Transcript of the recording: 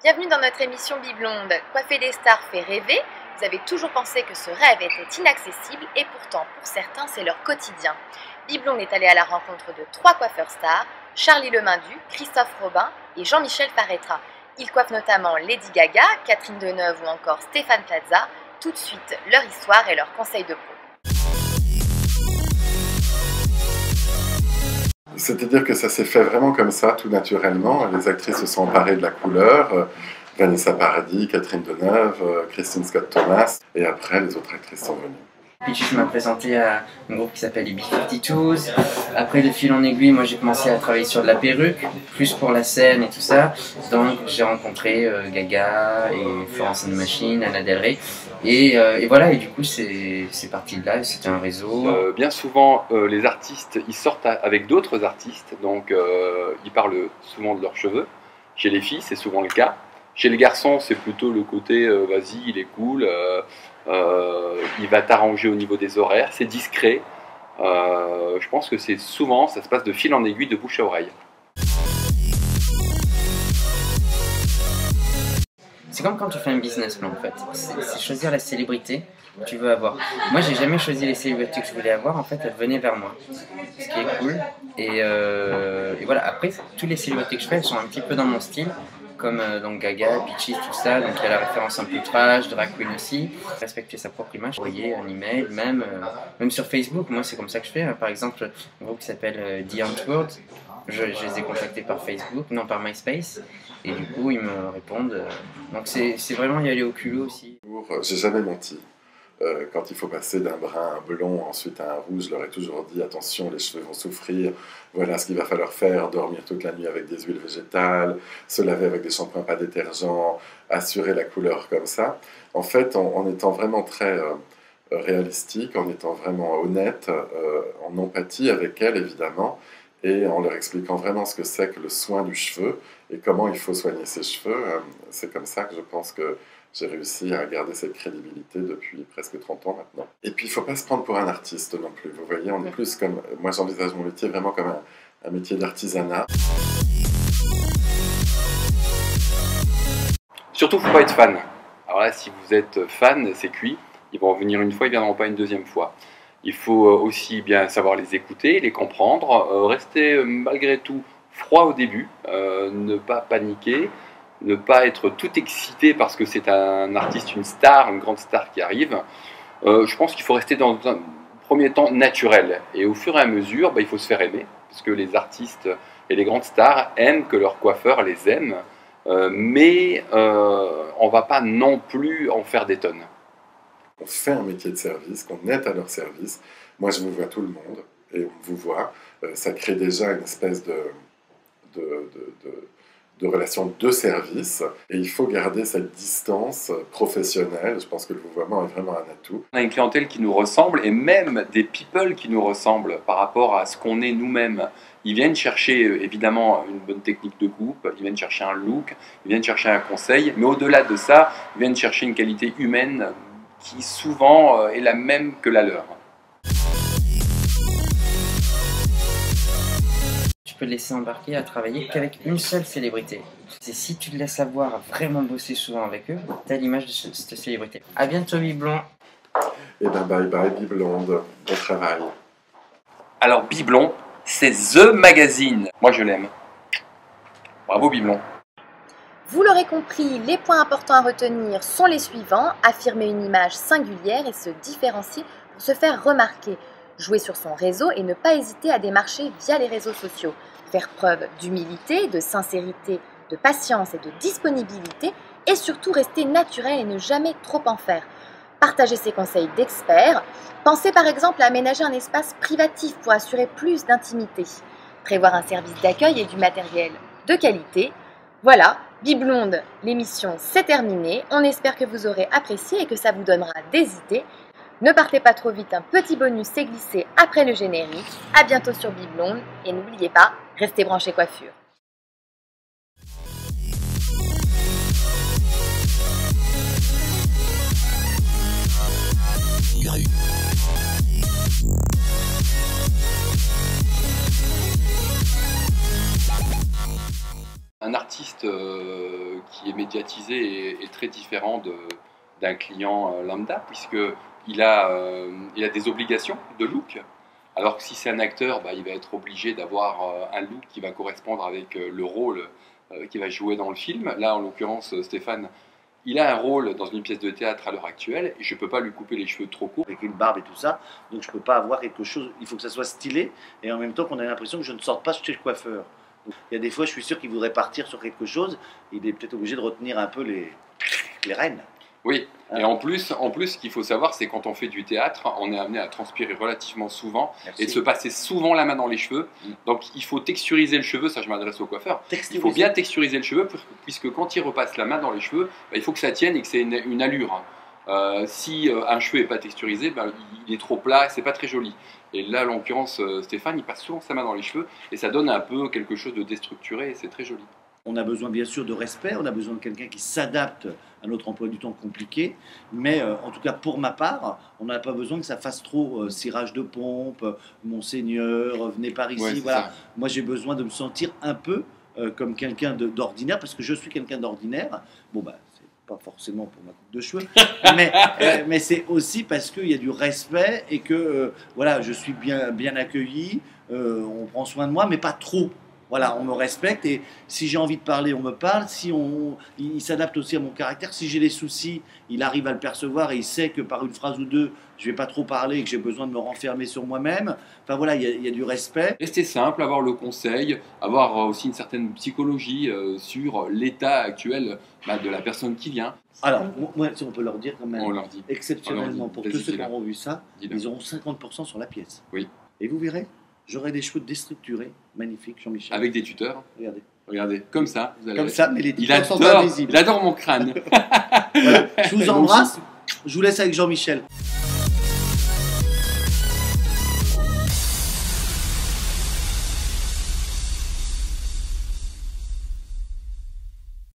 Bienvenue dans notre émission Biblonde. Coiffer des stars fait rêver. Vous avez toujours pensé que ce rêve était inaccessible et pourtant, pour certains, c'est leur quotidien. Biblonde est allé à la rencontre de 3 coiffeurs stars, Charlie Lemindu, Christophe Robin et Jean-Michel Faretra. Ils coiffent notamment Lady Gaga, Catherine Deneuve ou encore Stéphane Plaza. Tout de suite, leur histoire et leurs conseils de peau. C'est-à-dire que ça s'est fait vraiment comme ça, tout naturellement. Les actrices se sont emparées de la couleur. Vanessa Paradis, Catherine Deneuve, Christine Scott Thomas. Et après, les autres actrices sont venues. Puis je m'ai présenté à un groupe qui s'appelle les B-52s. Après, de fil en aiguille, moi j'ai commencé à travailler sur de la perruque, plus pour la scène et tout ça. Donc j'ai rencontré Gaga et Florence and the Machine, Lana Del Rey. Et voilà, et du coup c'est parti de là, c'était un réseau. Bien souvent, les artistes, ils sortent avec d'autres artistes, donc ils parlent souvent de leurs cheveux. Chez les filles, c'est souvent le cas. Chez les garçons, c'est plutôt le côté vas-y, il est cool, il va t'arranger au niveau des horaires, c'est discret. Je pense que c'est souvent, ça se passe de fil en aiguille, de bouche à oreille. C'est comme quand tu fais un business plan en fait, c'est choisir la célébrité que tu veux avoir. Moi j'ai jamais choisi les célébrités que je voulais avoir, en fait elles venaient vers moi, ce qui est cool. Et voilà, après tous les célébrités que je fais elles sont un petit peu dans mon style, comme donc Gaga, Peaches, tout ça, donc il y a la référence un peu trash, drag queen aussi. Respecter sa propre image, envoyer un email, même sur Facebook, moi c'est comme ça que je fais. Par exemple, un groupe qui s'appelle The Antwoord, je les ai contactés par Facebook, non par MySpace, et du coup ils me répondent. Donc c'est vraiment y aller au culot aussi. J'ai jamais menti. Quand il faut passer d'un brun à un blond, ensuite à un rouge, je leur ai toujours dit attention, les cheveux vont souffrir, voilà ce qu'il va falloir faire, dormir toute la nuit avec des huiles végétales, se laver avec des shampoings pas détergents, assurer la couleur comme ça. En fait, en étant vraiment très réalistique, en étant vraiment honnête, en empathie avec elles évidemment, et en leur expliquant vraiment ce que c'est que le soin du cheveu et comment il faut soigner ses cheveux, c'est comme ça que je pense que j'ai réussi à garder cette crédibilité depuis presque 30 ans maintenant. Et puis, il ne faut pas se prendre pour un artiste non plus. Vous voyez, on est plus comme... Moi, j'envisage mon métier vraiment comme un métier d'artisanat. Surtout, il ne faut pas être fan. Alors là, si vous êtes fan, c'est cuit. Ils vont venir une fois, ils ne viendront pas une deuxième fois. Il faut aussi bien savoir les écouter, les comprendre, rester malgré tout froid au début, ne pas paniquer, ne pas être tout excité parce que c'est un artiste, une star, une grande star qui arrive. Je pense qu'il faut rester dans un premier temps naturel. Et au fur et à mesure, il faut se faire aimer. Parce que les artistes et les grandes stars aiment que leurs coiffeurs les aiment. Mais on ne va pas non plus en faire des tonnes. On fait un métier de service, qu'on est à leur service. Moi, je vous vois tout le monde et on vous voit. Ça crée déjà une espèce de relation de service, et il faut garder cette distance professionnelle. Je pense que le vouvoiement est vraiment un atout. On a une clientèle qui nous ressemble, et même des people qui nous ressemblent par rapport à ce qu'on est nous-mêmes. Ils viennent chercher évidemment une bonne technique de coupe, ils viennent chercher un look, ils viennent chercher un conseil, mais au-delà de ça, ils viennent chercher une qualité humaine qui souvent est la même que la leur. Tu peux te laisser embarquer à travailler qu'avec une seule célébrité. Et si tu te laisses avoir à vraiment bosser souvent avec eux, tu as l'image de cette célébrité. A bientôt Biblon. Et ben bye bye Biblonde, bon travail. Alors Biblon, c'est THE magazine. Moi je l'aime. Bravo Biblon. Vous l'aurez compris, les points importants à retenir sont les suivants. Affirmer une image singulière et se différencier pour se faire remarquer. Jouer sur son réseau et ne pas hésiter à démarcher via les réseaux sociaux. Faire preuve d'humilité, de sincérité, de patience et de disponibilité. Et surtout rester naturel et ne jamais trop en faire. Partager ses conseils d'experts. Pensez par exemple à aménager un espace privatif pour assurer plus d'intimité. Prévoir un service d'accueil et du matériel de qualité. Voilà, Biblonde, l'émission c'est terminé. On espère que vous aurez apprécié et que ça vous donnera des idées. Ne partez pas trop vite, un petit bonus s'est glissé après le générique. A bientôt sur Biblonde et n'oubliez pas, restez branchés coiffure. un artiste qui est médiatisé est très différent d'un client lambda, puisqu'il a des obligations de look. Alors que si c'est un acteur, il va être obligé d'avoir un look qui va correspondre avec le rôle qu'il va jouer dans le film. Là, en l'occurrence, Stéphane, il a un rôle dans une pièce de théâtre à l'heure actuelle et je ne peux pas lui couper les cheveux trop courts. Avec une barbe et tout ça, donc je ne peux pas avoir quelque chose, il faut que ça soit stylé et en même temps qu'on ait l'impression que je ne sorte pas chez le coiffeur. Donc, il y a des fois, je suis sûr qu'il voudrait partir sur quelque chose, il est peut-être obligé de retenir un peu les rênes. Oui, et en plus, ce qu'il faut savoir, c'est quand on fait du théâtre, on est amené à transpirer relativement souvent. Merci. Et de se passer souvent la main dans les cheveux. Donc il faut texturiser le cheveu, ça je m'adresse au coiffeur. Il faut bien texturiser le cheveu, puisque quand il repasse la main dans les cheveux, il faut que ça tienne et que c'est une allure. Si un cheveu n'est pas texturisé, il est trop plat, c'est pas très joli. Et là, en l'occurrence, Stéphane, il passe souvent sa main dans les cheveux et ça donne un peu quelque chose de déstructuré et c'est très joli. On a besoin bien sûr de respect, on a besoin de quelqu'un qui s'adapte à notre emploi du temps compliqué, mais en tout cas pour ma part, on n'a pas besoin que ça fasse trop cirage de pompe, Monseigneur, venez par ici, Ouais, voilà. ça. Moi j'ai besoin de me sentir un peu comme quelqu'un d'ordinaire, parce que je suis quelqu'un d'ordinaire. Bon c'est pas forcément pour ma coupe de cheveux, mais c'est aussi parce qu'il y a du respect et que voilà, je suis bien accueilli, on prend soin de moi, mais pas trop. Voilà, on me respecte et si j'ai envie de parler, on me parle. Il s'adapte aussi à mon caractère. Si j'ai des soucis, il arrive à le percevoir et il sait que par une phrase ou deux, je ne vais pas trop parler et que j'ai besoin de me renfermer sur moi-même. Enfin voilà, il y a du respect. Rester simple, avoir le conseil, avoir aussi une certaine psychologie sur l'état actuel de la personne qui vient. Alors, moi, si on peut leur dire quand même, On leur dit. exceptionnellement, pour tous ceux qui auront vu ça, Dis-le. ils auront 50% sur la pièce. Oui. Et vous verrez, j'aurai des cheveux déstructurés, magnifiques, Jean-Michel. Avec des tuteurs. Regardez. Regardez, comme ça. Vous allez Comme voir. ça, mais les Il tuteurs sont adore, invisibles. il adore mon crâne. Voilà. Je vous embrasse, je vous laisse avec Jean-Michel.